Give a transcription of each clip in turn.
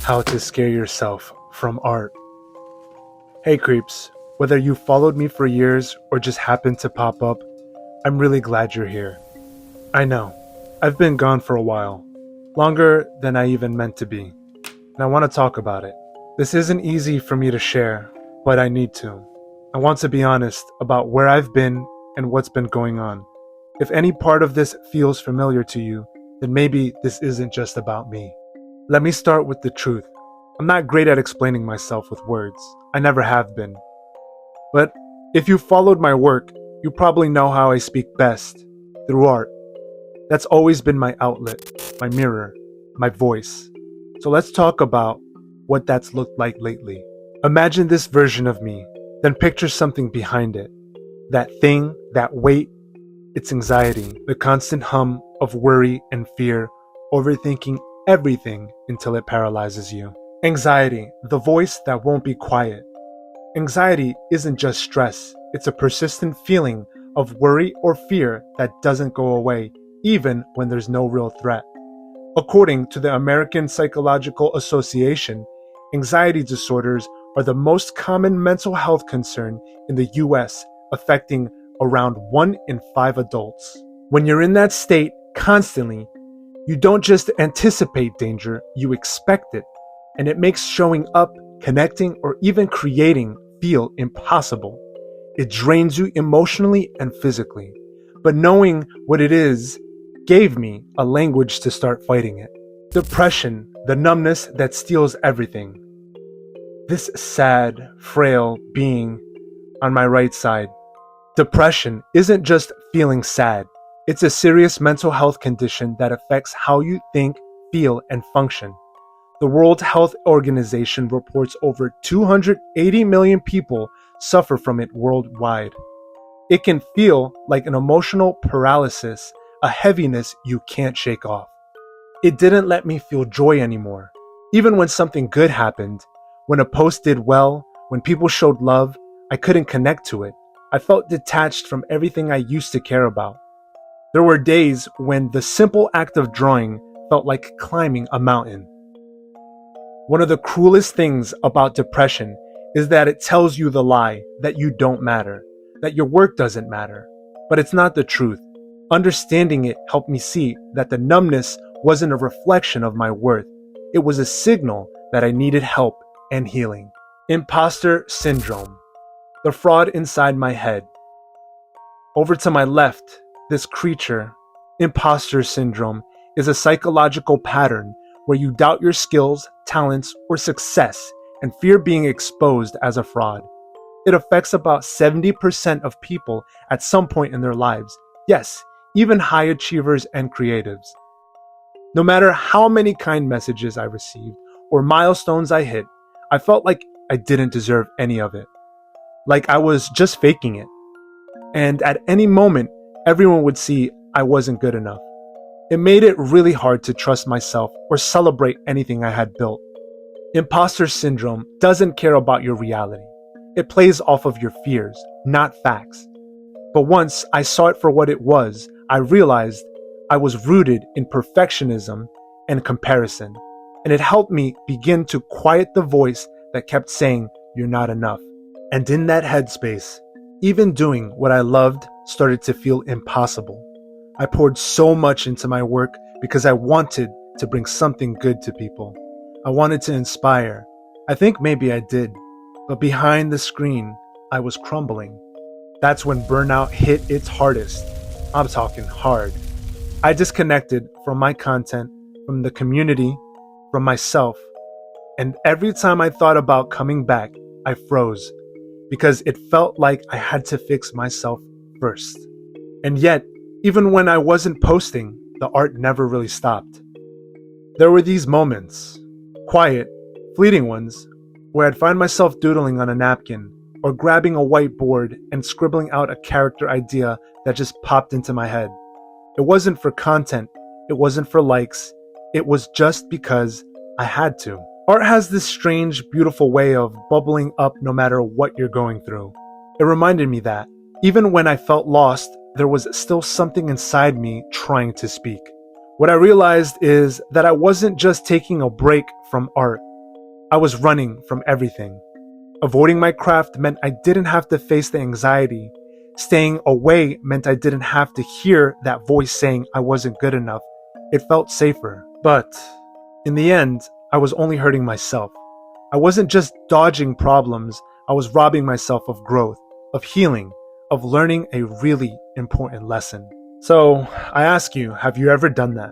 How to scare yourself from art. Hey creeps, whether you followed me for years or just happened to pop up, I'm really glad you're here. I know, I've been gone for a while, longer than I even meant to be, and I want to talk about it. This isn't easy for me to share, but I need to. I want to be honest about where I've been and what's been going on. If any part of this feels familiar to you, then maybe this isn't just about me. Let me start with the truth. I'm not great at explaining myself with words. I never have been. But if you followed my work, you probably know how I speak best, through art. That's always been my outlet, my mirror, my voice. So let's talk about what that's looked like lately. Imagine this version of me, then picture something behind it. That thing, that weight, it's anxiety, the constant hum of worry and fear, overthinking everything until it paralyzes you. Anxiety, the voice that won't be quiet. Anxiety isn't just stress, it's a persistent feeling of worry or fear that doesn't go away, even when there's no real threat. According to the American Psychological Association, anxiety disorders are the most common mental health concern in the US, affecting around 1 in 5 adults. When you're in that state constantly, you don't just anticipate danger, you expect it. And it makes showing up, connecting, or even creating feel impossible. It drains you emotionally and physically. But knowing what it is gave me a language to start fighting it. Depression, the numbness that steals everything. This sad, frail being on my right side. Depression isn't just feeling sad. It's a serious mental health condition that affects how you think, feel, and function. The World Health Organization reports over 280 million people suffer from it worldwide. It can feel like an emotional paralysis, a heaviness you can't shake off. It didn't let me feel joy anymore. Even when something good happened, when a post did well, when people showed love, I couldn't connect to it. I felt detached from everything I used to care about. There were days when the simple act of drawing felt like climbing a mountain. One of the cruelest things about depression is that it tells you the lie that you don't matter, that your work doesn't matter. But it's not the truth. Understanding it helped me see that the numbness wasn't a reflection of my worth. It was a signal that I needed help and healing. Impostor syndrome. The fraud inside my head. Over to my left, this creature, imposter syndrome, is a psychological pattern where you doubt your skills, talents, or success and fear being exposed as a fraud. It affects about 70% of people at some point in their lives. Yes, even high achievers and creatives. No matter how many kind messages I received or milestones I hit, I felt like I didn't deserve any of it. Like I was just faking it. And at any moment, everyone would see I wasn't good enough. It made it really hard to trust myself or celebrate anything I had built. Imposter syndrome doesn't care about your reality. It plays off of your fears, not facts. But once I saw it for what it was, I realized I was rooted in perfectionism and comparison. And it helped me begin to quiet the voice that kept saying, "You're not enough." And in that headspace, even doing what I loved started to feel impossible. I poured so much into my work because I wanted to bring something good to people. I wanted to inspire. I think maybe I did. But behind the screen, I was crumbling. That's when burnout hit its hardest. I'm talking hard. I disconnected from my content, from the community, from myself. And every time I thought about coming back, I froze. Because it felt like I had to fix myself first. And yet, even when I wasn't posting, the art never really stopped. There were these moments, quiet, fleeting ones, where I'd find myself doodling on a napkin or grabbing a whiteboard and scribbling out a character idea that just popped into my head. It wasn't for content, it wasn't for likes, it was just because I had to. Art has this strange, beautiful way of bubbling up no matter what you're going through. It reminded me that, even when I felt lost, there was still something inside me trying to speak. What I realized is that I wasn't just taking a break from art. I was running from everything. Avoiding my craft meant I didn't have to face the anxiety. Staying away meant I didn't have to hear that voice saying I wasn't good enough. It felt safer. But in the end, I was only hurting myself. I wasn't just dodging problems, I was robbing myself of growth, of healing, of learning a really important lesson. So I ask you, have you ever done that?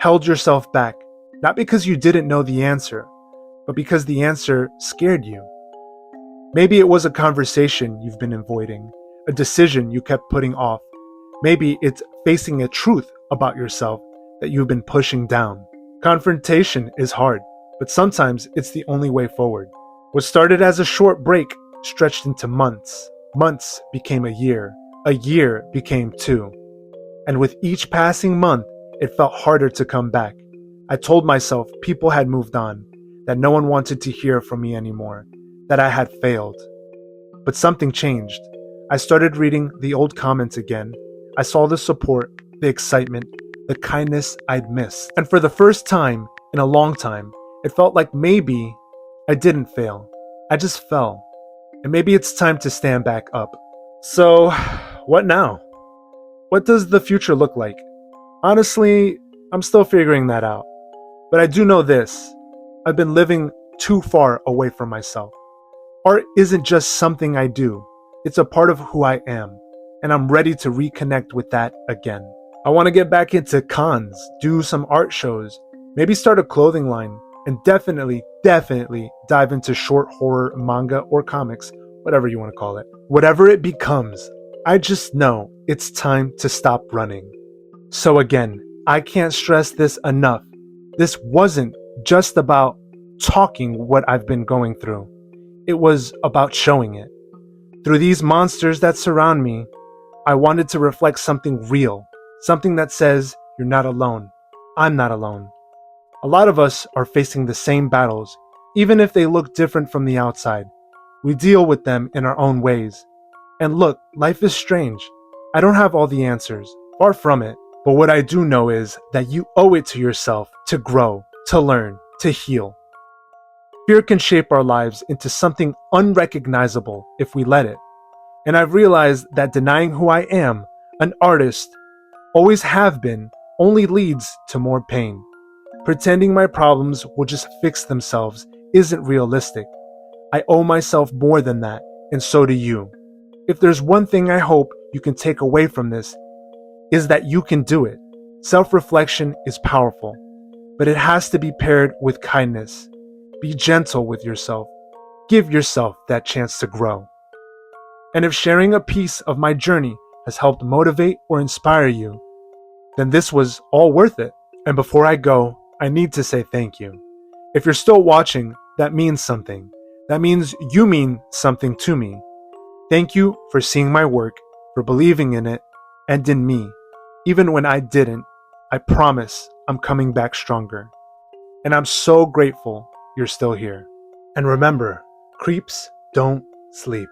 Held yourself back, not because you didn't know the answer, but because the answer scared you. Maybe it was a conversation you've been avoiding, a decision you kept putting off. Maybe it's facing a truth about yourself that you've been pushing down. Confrontation is hard, but sometimes it's the only way forward. What started as a short break stretched into months. Months became a year became 2. And with each passing month, it felt harder to come back. I told myself people had moved on, that no one wanted to hear from me anymore, that I had failed. But something changed. I started reading the old comments again. I saw the support, the excitement, the kindness I'd missed. And for the first time in a long time, it felt like maybe I didn't fail. I just fell. And maybe it's time to stand back up. So, what now? What does the future look like? Honestly, I'm still figuring that out. But I do know this. I've been living too far away from myself. Art isn't just something I do. It's a part of who I am. And I'm ready to reconnect with that again. I want to get back into cons, do some art shows, maybe start a clothing line, and definitely dive into short horror, manga, or comics, whatever you want to call it. Whatever it becomes, I just know it's time to stop running. So again, I can't stress this enough. This wasn't just about talking what I've been going through. It was about showing it. Through these monsters that surround me, I wanted to reflect something real, something that says, you're not alone. I'm not alone. A lot of us are facing the same battles, even if they look different from the outside. We deal with them in our own ways. And look, life is strange. I don't have all the answers, far from it. But what I do know is that you owe it to yourself to grow, to learn, to heal. Fear can shape our lives into something unrecognizable if we let it. And I've realized that denying who I am, an artist, always have been, only leads to more pain. Pretending my problems will just fix themselves isn't realistic. I owe myself more than that, and so do you. If there's one thing I hope you can take away from this, is that you can do it. Self-reflection is powerful, but it has to be paired with kindness. Be gentle with yourself. Give yourself that chance to grow. And if sharing a piece of my journey has helped motivate or inspire you, then this was all worth it. And before I go, I need to say thank you. If you're still watching, that means something. That means you mean something to me. Thank you for seeing my work, for believing in it, and in me. Even when I didn't, I promise I'm coming back stronger. And I'm so grateful you're still here. And remember, creeps don't sleep.